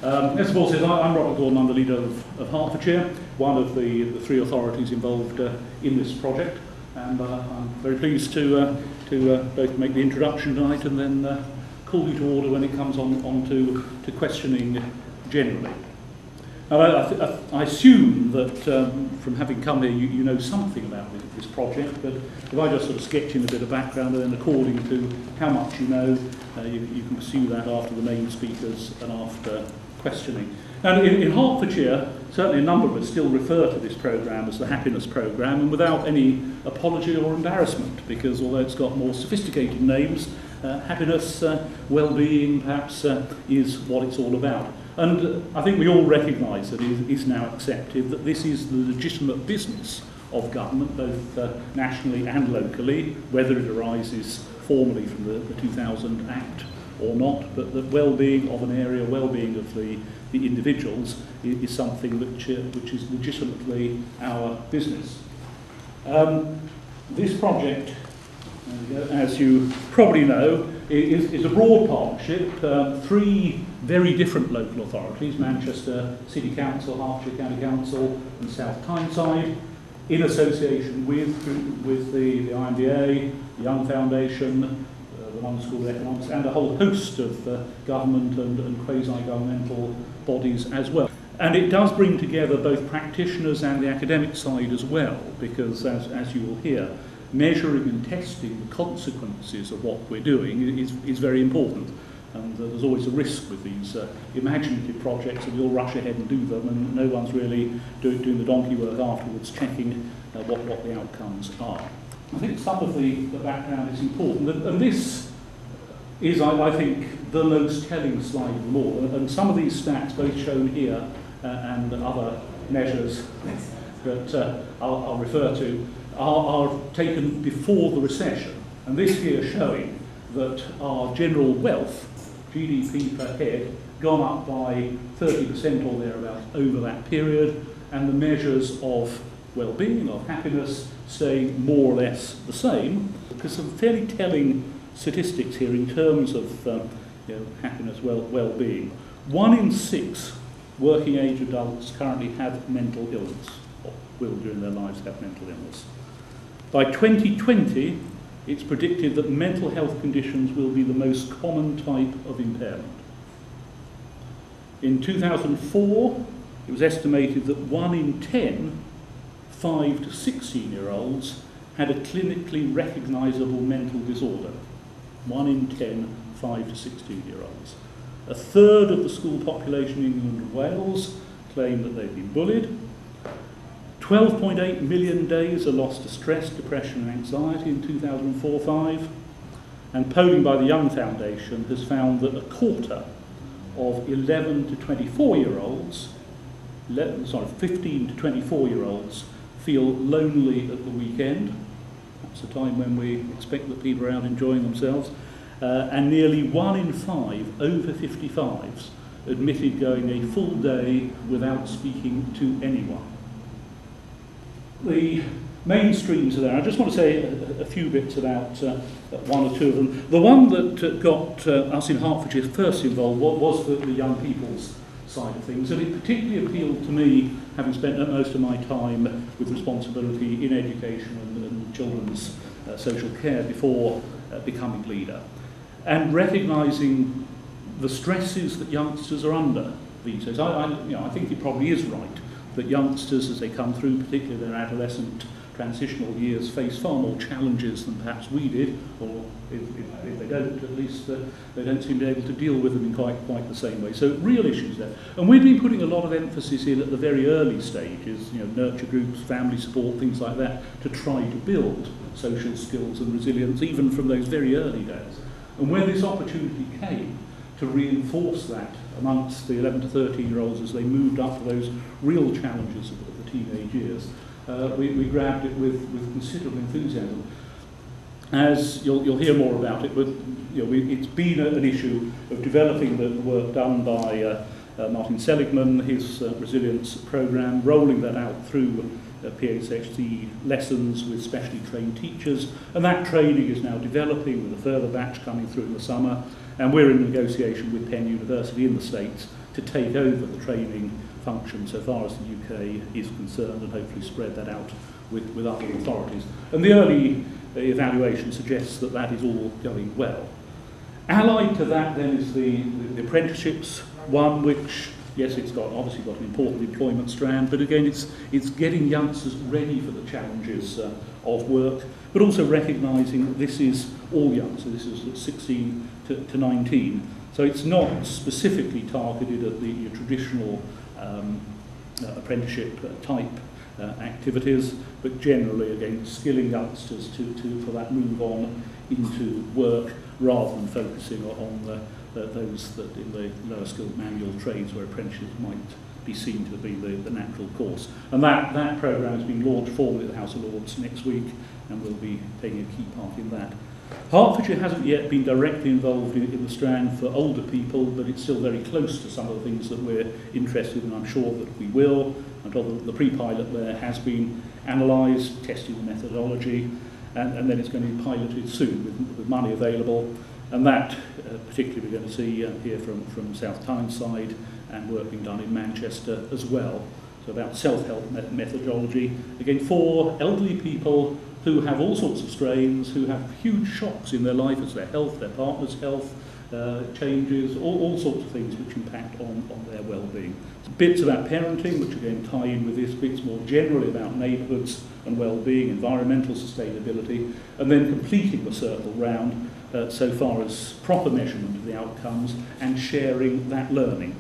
As Paul says, I'm Robert Gordon, I'm the leader of Hertfordshire, one of the three authorities involved in this project, and I'm very pleased to both make the introduction tonight and then call you to order when it comes on to questioning generally. Now, I assume that from having come here you know something about this project, but if I just sort of sketch in a bit of background, and then according to how much you know, you can pursue that after the main speakers and after questioning. Now, in Hertfordshire, certainly a number of us still refer to this programme as the Happiness Programme, and without any apology or embarrassment, because although it's got more sophisticated names, happiness, well-being perhaps is what it's all about. And I think we all recognise that it is now accepted that this is the legitimate business of government, both nationally and locally, whether it arises formally from the 2000 Act or not, but that well-being of an area, well-being of the individuals is something which is legitimately our business. This project, as you probably know, is a broad partnership, three very different local authorities, Manchester City Council, Hertfordshire County Council and South Tyneside, in association with the IMDA, the Young Foundation, the London School of Economics, and a whole host of government and quasi-governmental bodies as well. And it does bring together both practitioners and the academic side as well, because as you will hear, measuring and testing the consequences of what we're doing is very important. And there's always a risk with these imaginative projects, and we all rush ahead and do them, and no one's really doing the donkey work afterwards, checking what the outcomes are. I think some of the background is important, and this is, I think, the most telling slide of them all. And some of these stats, both shown here and other measures that I'll refer to, are taken before the recession. And this here showing that our general wealth, GDP per head, gone up by 30% or thereabouts over that period, and the measures of well-being, of happiness, staying more or less the same. There's some fairly telling statistics here in terms of happiness, well-being. 1 in 6 working age adults currently have mental illness, or will during their lives have mental illness. By 2020, it's predicted that mental health conditions will be the most common type of impairment. In 2004, it was estimated that 1 in 10 5 to 16-year-olds had a clinically recognisable mental disorder. 1 in 10 5 to 16-year-olds. A third of the school population in England and Wales claim that they've been bullied. 12.8 million days are lost to stress, depression and anxiety in 2004-05, and polling by the Young Foundation has found that a quarter of 11 to 24-year-olds, 15 to 24-year-olds feel lonely at the weekend. That's the time when we expect that people are out enjoying themselves, and nearly 1 in 5 over 55s admitted going a full day without speaking to anyone. The mainstreams are there. I just want to say a few bits about one or two of them. The one that got us in Hertfordshire first involved was the young people's side of things, and it particularly appealed to me, having spent most of my time with responsibility in education and children's social care before becoming leader, and recognising the stresses that youngsters are under these days. I think it probably is right that youngsters, as they come through, particularly their adolescent transitional years, face far more challenges than perhaps we did, or if they don't, at least they don't seem to be able to deal with them in quite the same way. So real issues there. And we've been putting a lot of emphasis in at the very early stages, nurture groups, family support, things like that, to try to build social skills and resilience, even from those very early days. And when this opportunity came to reinforce that amongst the 11 to 13-year-olds as they moved up to those real challenges of the teenage years, we grabbed it with considerable enthusiasm. As you'll hear more about it, but it's been an issue of developing the work done by Martin Seligman, his resilience programme, rolling that out through PHSE lessons with specially trained teachers, and that training is now developing with a further batch coming through in the summer, and we're in negotiation with Penn University in the States to take over the training function so far as the UK is concerned, and hopefully spread that out with other authorities. And the early evaluation suggests that that is all going well. Allied to that then is the apprenticeships one, which, yes, it's obviously got an important employment strand, but again it's getting youngsters ready for the challenges of work, but also recognising that this is all youngsters, this is 16 to 19. So it's not specifically targeted at the traditional apprenticeship type activities, but generally, again, skilling youngsters for that move on into work, rather than focusing on those that in the lower skilled manual trades where apprenticeships might be seen to be the natural course. And that programme is being launched formally at the House of Lords next week, and we'll be taking a key part in that. Hertfordshire hasn't yet been directly involved in the strand for older people, but it's still very close to some of the things that we're interested in, and I'm sure that we will. And the pre-pilot there has been analysed, testing the methodology, and then it's going to be piloted soon with money available. And that, particularly, we're going to see here from South Tyneside, and work being done in Manchester as well. So about self-help methodology, again, for elderly people who have all sorts of strains, who have huge shocks in their life as their health, their partner's health changes, all sorts of things which impact on their well-being. Bits about parenting, which again tie in with this, bits more generally about neighbourhoods and well-being, environmental sustainability, and then completing the circle round so far as proper measurement of the outcomes and sharing that learning.